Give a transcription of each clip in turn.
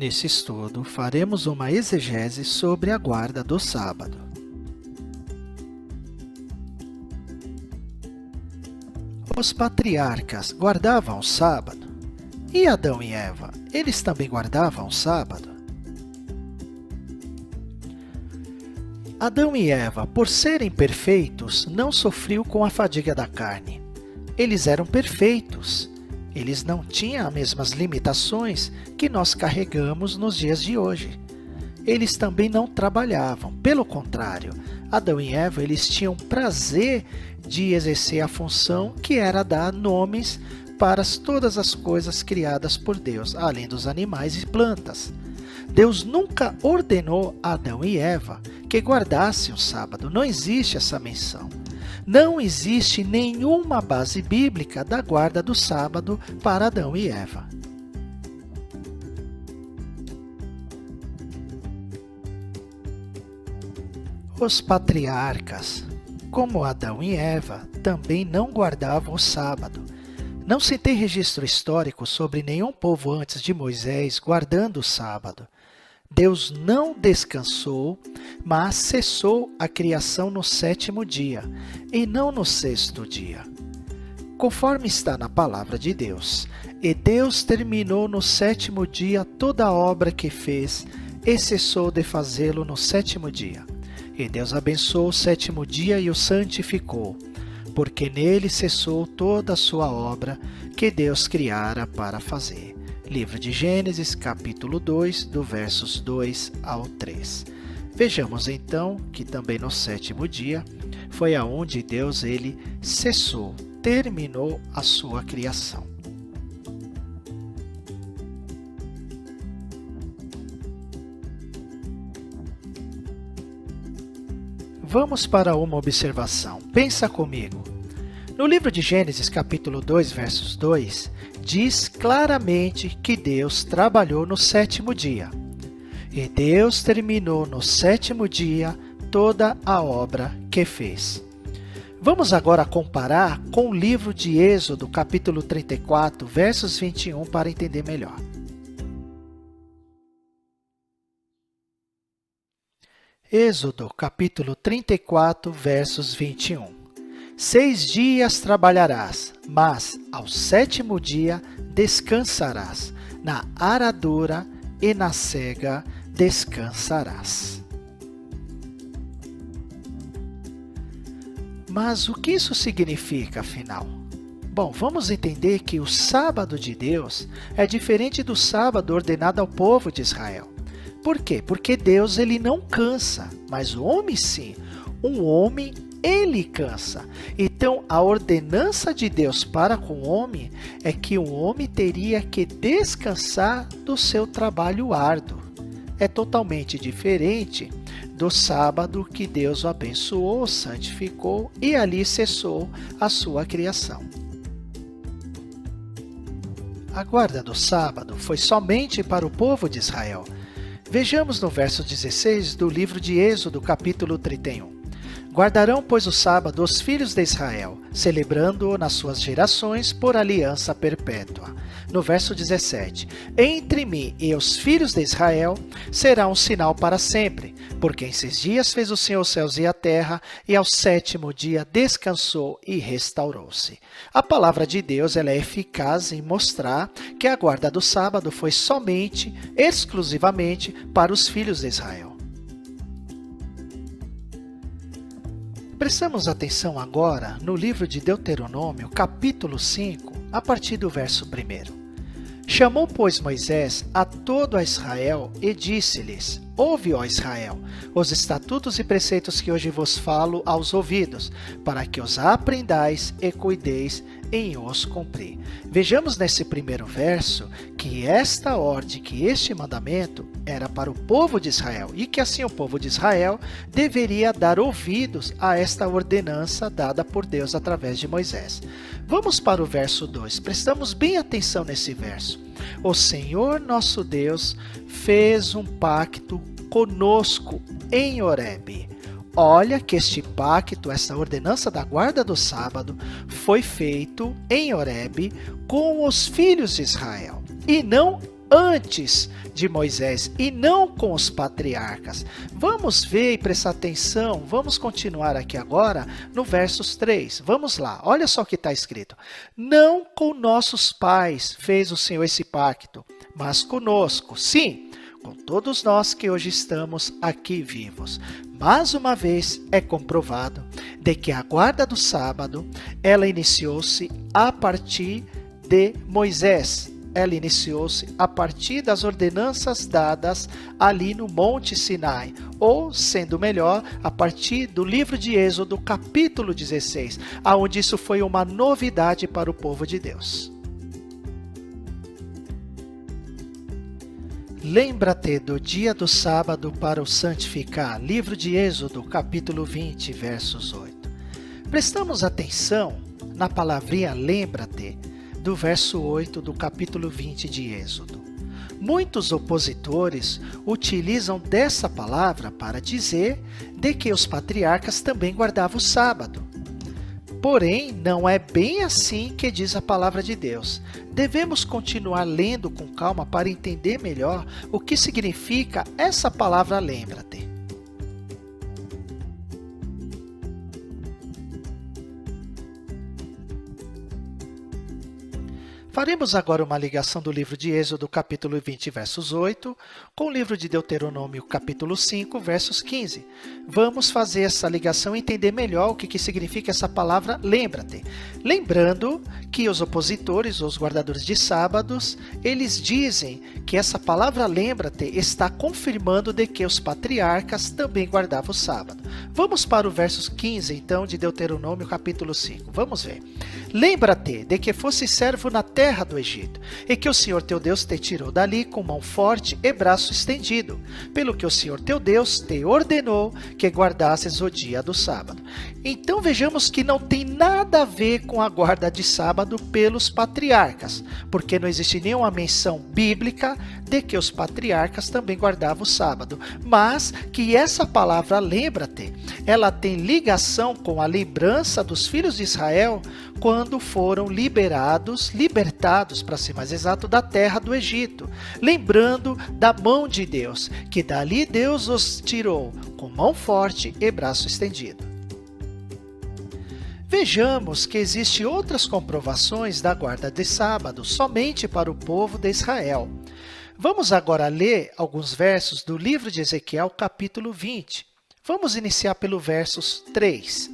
Nesse estudo, faremos uma exegese sobre a guarda do sábado. Os patriarcas guardavam o sábado? E Adão e Eva, eles também guardavam o sábado? Adão e Eva, por serem perfeitos, não sofriam com a fadiga da carne. Eles eram perfeitos. Eles não tinham as mesmas limitações que nós carregamos nos dias de hoje. Eles também não trabalhavam. Pelo contrário, Adão e Eva, eles tinham prazer de exercer a função que era dar nomes para todas as coisas criadas por Deus, além dos animais e plantas. Deus nunca ordenou a Adão e Eva que guardassem o sábado. Não existe essa menção. Não existe nenhuma base bíblica da guarda do sábado para Adão e Eva. Os patriarcas, como Adão e Eva, também não guardavam o sábado. Não se tem registro histórico sobre nenhum povo antes de Moisés guardando o sábado. Deus não descansou, mas cessou a criação no sétimo dia, e não no sexto dia. Conforme está na palavra de Deus, e Deus terminou no sétimo dia toda a obra que fez, e cessou de fazê-lo no sétimo dia. E Deus abençoou o sétimo dia e o santificou, porque nele cessou toda a sua obra que Deus criara para fazer. Livro de Gênesis, capítulo 2, do versos 2 ao 3. Vejamos então que também no sétimo dia foi aonde Deus ele cessou, terminou a sua criação. Vamos para uma observação. Pensa comigo. No livro de Gênesis, capítulo 2, versos 2, diz claramente que Deus trabalhou no sétimo dia. E Deus terminou no sétimo dia toda a obra que fez. Vamos agora comparar com o livro de Êxodo, capítulo 34, versos 21, para entender melhor. Êxodo, capítulo 34, versos 21. 6 dias trabalharás, mas ao sétimo dia descansarás. Na aradura e na cega descansarás. Mas o que isso significa, afinal? Bom, vamos entender que o sábado de Deus é diferente do sábado ordenado ao povo de Israel. Por quê? Porque Deus ele não cansa, mas o homem sim. Um homem ele cansa. Então, a ordenança de Deus para com o homem é que o homem teria que descansar do seu trabalho árduo. É totalmente diferente do sábado que Deus o abençoou, santificou e ali cessou a sua criação. A guarda do sábado foi somente para o povo de Israel. Vejamos no verso 16 do livro de Êxodo, capítulo 31. Guardarão, pois, o sábado os filhos de Israel, celebrando-o nas suas gerações por aliança perpétua. No verso 17, entre mim e os filhos de Israel será um sinal para sempre, porque em 6 dias fez o Senhor os céus e a terra, e ao sétimo dia descansou e restaurou-se. A palavra de Deus ela é eficaz em mostrar que a guarda do sábado foi somente, exclusivamente, para os filhos de Israel. Prestamos atenção agora no livro de Deuteronômio, capítulo 5, a partir do verso 1. Chamou, pois, Moisés a todo a Israel e disse-lhes: Ouve, ó Israel, os estatutos e preceitos que hoje vos falo aos ouvidos, para que os aprendais e cuideis em os cumprir. Vejamos nesse primeiro verso que esta ordem, que este mandamento era para o povo de Israel e que assim o povo de Israel deveria dar ouvidos a esta ordenança dada por Deus através de Moisés. Vamos para o verso 2, prestamos bem atenção nesse verso. O Senhor nosso Deus fez um pacto conosco em Horebe. Olha que este pacto, esta ordenança da guarda do sábado, foi feito em Horebe com os filhos de Israel, e não antes de Moisés e não com os patriarcas. Vamos ver e prestar atenção, vamos continuar aqui agora no versos 3. Vamos lá, olha só o que está escrito. Não com nossos pais fez o Senhor esse pacto, mas conosco, sim, com todos nós que hoje estamos aqui vivos. Mais uma vez é comprovado de que a guarda do sábado, ela iniciou-se a partir de Moisés. Ela iniciou-se a partir das ordenanças dadas ali no Monte Sinai, ou, sendo melhor, a partir do livro de Êxodo, capítulo 16, onde isso foi uma novidade para o povo de Deus. Lembra-te do dia do sábado para o santificar. Livro de Êxodo, capítulo 20, versos 8. Prestamos atenção na palavrinha lembra-te, do verso 8 do capítulo 20 de Êxodo. Muitos opositores utilizam dessa palavra para dizer de que os patriarcas também guardavam o sábado. Porém, não é bem assim que diz a palavra de Deus. Devemos continuar lendo com calma para entender melhor o que significa essa palavra lembra-te. Faremos agora uma ligação do livro de Êxodo, capítulo 20, versos 8, com o livro de Deuteronômio, capítulo 5, versos 15. Vamos fazer essa ligação e entender melhor o que significa essa palavra lembra-te. Lembrando que os opositores, os guardadores de sábados, eles dizem que essa palavra lembra-te está confirmando de que os patriarcas também guardavam o sábado. Vamos para o versos 15, então, de Deuteronômio, capítulo 5. Vamos ver. Lembra-te de que fosse servo na terra do Egito, e que o Senhor teu Deus te tirou dali com mão forte e braço estendido, pelo que o Senhor teu Deus te ordenou que guardasses o dia do sábado. Então vejamos que não tem nada a ver com a guarda de sábado pelos patriarcas, porque não existe nenhuma menção bíblica de que os patriarcas também guardavam o sábado, mas que essa palavra lembra-te, ela tem ligação com a lembrança dos filhos de Israel quando foram libertados, para ser mais exato, da terra do Egito, lembrando da mão de Deus, que dali Deus os tirou com mão forte e braço estendido. Vejamos que existem outras comprovações da guarda de sábado somente para o povo de Israel. Vamos agora ler alguns versos do livro de Ezequiel, capítulo 20. Vamos iniciar pelo versos 3.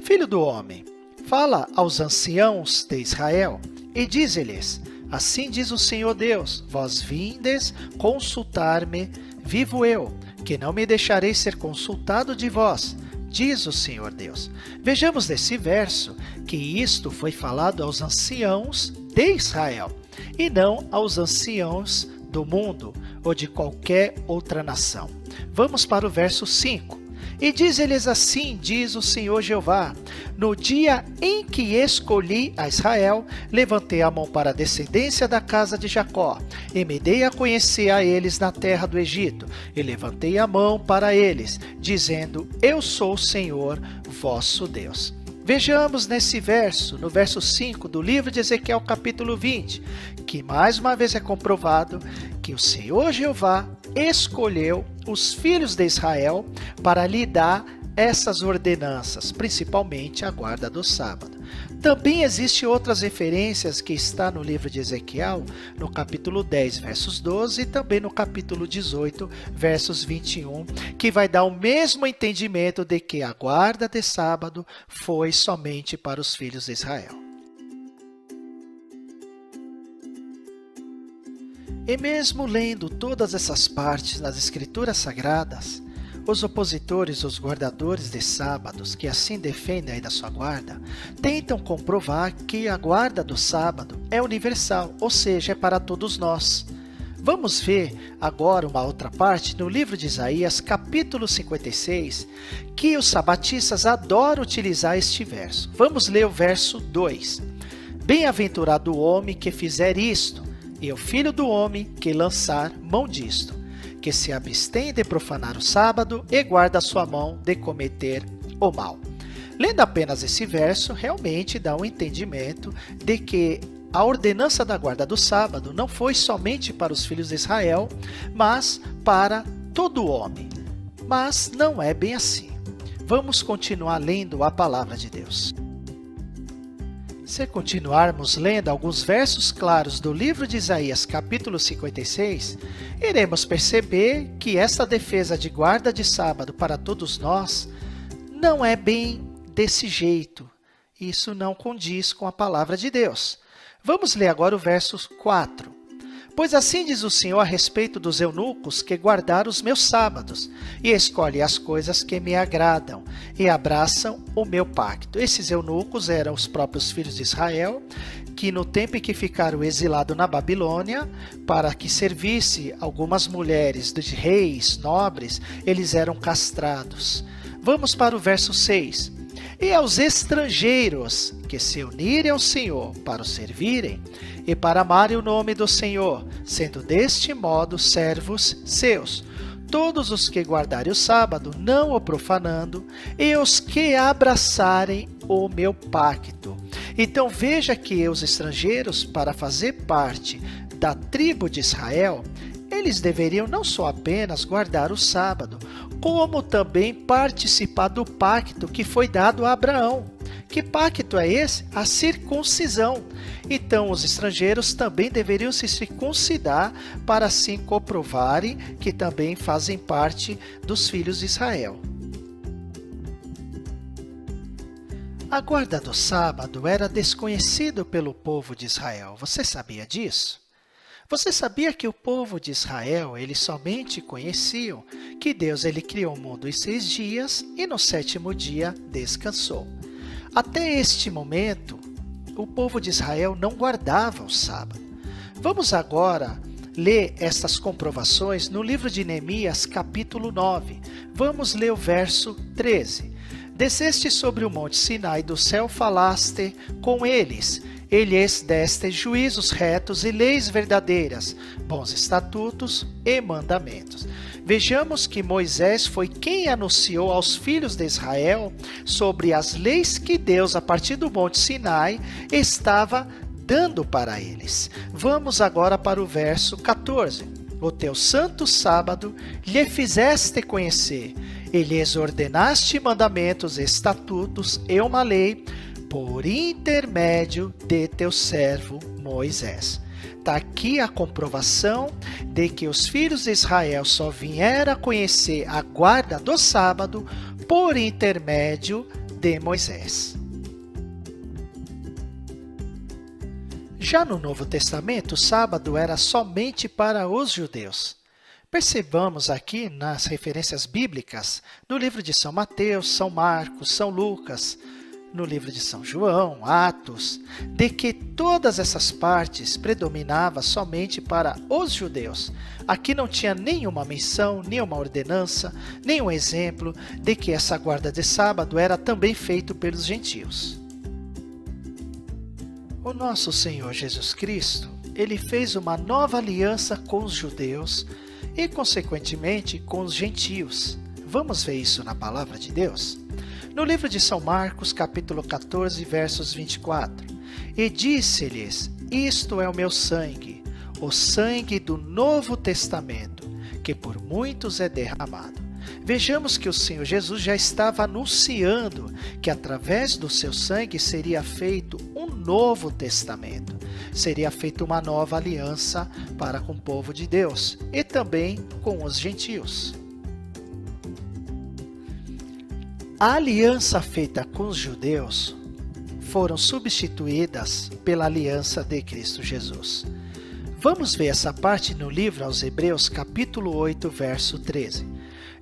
Filho do homem, fala aos anciãos de Israel e dize-lhes, assim diz o Senhor Deus, vós vindes consultar-me, vivo eu, que não me deixarei ser consultado de vós, diz o Senhor Deus. Vejamos nesse verso que isto foi falado aos anciãos de Israel e não aos anciãos do mundo ou de qualquer outra nação. Vamos para o verso 5. E diz-lhes assim, diz o Senhor Jeová, no dia em que escolhi a Israel, levantei a mão para a descendência da casa de Jacó, e me dei a conhecer a eles na terra do Egito, e levantei a mão para eles, dizendo, eu sou o Senhor, vosso Deus. Vejamos nesse verso, no verso 5 do livro de Ezequiel, capítulo 20, que mais uma vez é comprovado que o Senhor Jeová escolheu os filhos de Israel para lhe dar essas ordenanças, principalmente a guarda do sábado. Também existem outras referências que está no livro de Ezequiel, no capítulo 10, versos 12, e também no capítulo 18, versos 21, que vai dar o mesmo entendimento de que a guarda de sábado foi somente para os filhos de Israel. E mesmo lendo todas essas partes nas Escrituras Sagradas, os opositores, os guardadores de sábados, que assim defendem aí da sua guarda, tentam comprovar que a guarda do sábado é universal, ou seja, é para todos nós. Vamos ver agora uma outra parte no livro de Isaías, capítulo 56, que os sabatistas adoram utilizar este verso. Vamos ler o verso 2. Bem-aventurado o homem que fizer isto, e o filho do homem que lançar mão disto, que se abstém de profanar o sábado e guarda a sua mão de cometer o mal. Lendo apenas esse verso, realmente dá um entendimento de que a ordenança da guarda do sábado não foi somente para os filhos de Israel, mas para todo homem. Mas não é bem assim. Vamos continuar lendo a palavra de Deus. Se continuarmos lendo alguns versos claros do livro de Isaías, capítulo 56, iremos perceber que esta defesa de guarda de sábado para todos nós não é bem desse jeito. Isso não condiz com a palavra de Deus. Vamos ler agora o verso 4. Pois assim diz o Senhor a respeito dos eunucos que guardaram os meus sábados, e escolhem as coisas que me agradam, e abraçam o meu pacto. Esses eunucos eram os próprios filhos de Israel, que no tempo em que ficaram exilados na Babilônia, para que servisse algumas mulheres de reis, nobres, eles eram castrados. Vamos para o verso 6. E aos estrangeiros que se unirem ao Senhor para o servirem e para amarem o nome do Senhor, sendo deste modo servos seus, todos os que guardarem o sábado, não o profanando, e os que abraçarem o meu pacto. Então veja que os estrangeiros, para fazer parte da tribo de Israel, eles deveriam não só apenas guardar o sábado, como também participar do pacto que foi dado a Abraão. Que pacto é esse? A circuncisão. Então, os estrangeiros também deveriam se circuncidar para assim comprovarem que também fazem parte dos filhos de Israel. A guarda do sábado era desconhecido pelo povo de Israel. Você sabia disso? Você sabia que o povo de Israel, eles somente conheciam que Deus ele criou o mundo em 6 dias e no 7º dia descansou. Até este momento, o povo de Israel não guardava o sábado. Vamos agora ler estas comprovações no livro de Neemias, capítulo 9. Vamos ler o verso 13. Desceste sobre o monte Sinai, do céu falaste com eles, e lhes deste juízos retos e leis verdadeiras, bons estatutos e mandamentos. Vejamos que Moisés foi quem anunciou aos filhos de Israel sobre as leis que Deus, a partir do monte Sinai, estava dando para eles. Vamos agora para o verso 14. O teu santo sábado lhe fizeste conhecer, e lhes ordenaste mandamentos, estatutos e uma lei, por intermédio de teu servo Moisés. Está aqui a comprovação de que os filhos de Israel só vieram a conhecer a guarda do sábado por intermédio de Moisés. Já no Novo Testamento, o sábado era somente para os judeus. Percebamos aqui nas referências bíblicas, no livro de São Mateus, São Marcos, São Lucas, no livro de São João, Atos, de que todas essas partes predominavam somente para os judeus. Aqui não tinha nenhuma menção, nenhuma ordenança, nenhum exemplo de que essa guarda de sábado era também feita pelos gentios. O nosso Senhor Jesus Cristo, ele fez uma nova aliança com os judeus e, consequentemente, com os gentios. Vamos ver isso na palavra de Deus? No livro de São Marcos, capítulo 14, versos 24. E disse-lhes, isto é o meu sangue, o sangue do Novo Testamento, que por muitos é derramado. Vejamos que o Senhor Jesus já estava anunciando que através do seu sangue seria feito um novo testamento. Seria feita uma nova aliança para com o povo de Deus e também com os gentios. A aliança feita com os judeus foram substituídas pela aliança de Cristo Jesus. Vamos ver essa parte no livro aos Hebreus, capítulo 8, verso 13.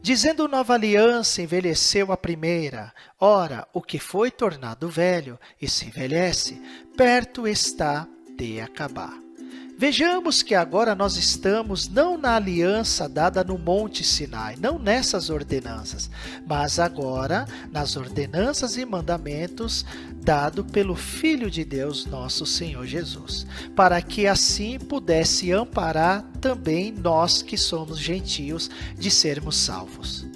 Dizendo nova aliança envelheceu a primeira, ora, o que foi tornado velho e se envelhece, perto está de acabar. Vejamos que agora nós estamos não na aliança dada no Monte Sinai, não nessas ordenanças, mas agora nas ordenanças e mandamentos dado pelo Filho de Deus, nosso Senhor Jesus, para que assim pudesse amparar também nós que somos gentios de sermos salvos.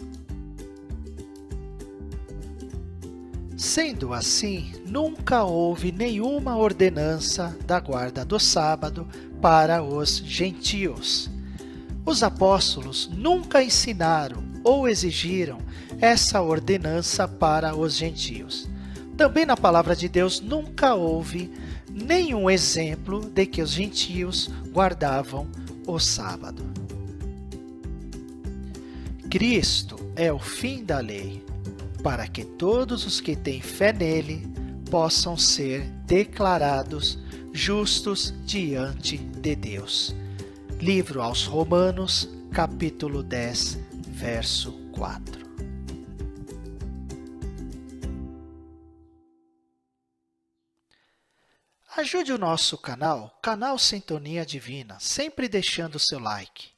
Sendo assim, nunca houve nenhuma ordenança da guarda do sábado para os gentios. Os apóstolos nunca ensinaram ou exigiram essa ordenança para os gentios. Também na palavra de Deus nunca houve nenhum exemplo de que os gentios guardavam o sábado. Cristo é o fim da lei, para que todos os que têm fé nele possam ser declarados justos diante de Deus. Livro aos Romanos, capítulo 10, verso 4. Ajude o nosso canal, Canal Sintonia Divina, sempre deixando seu like.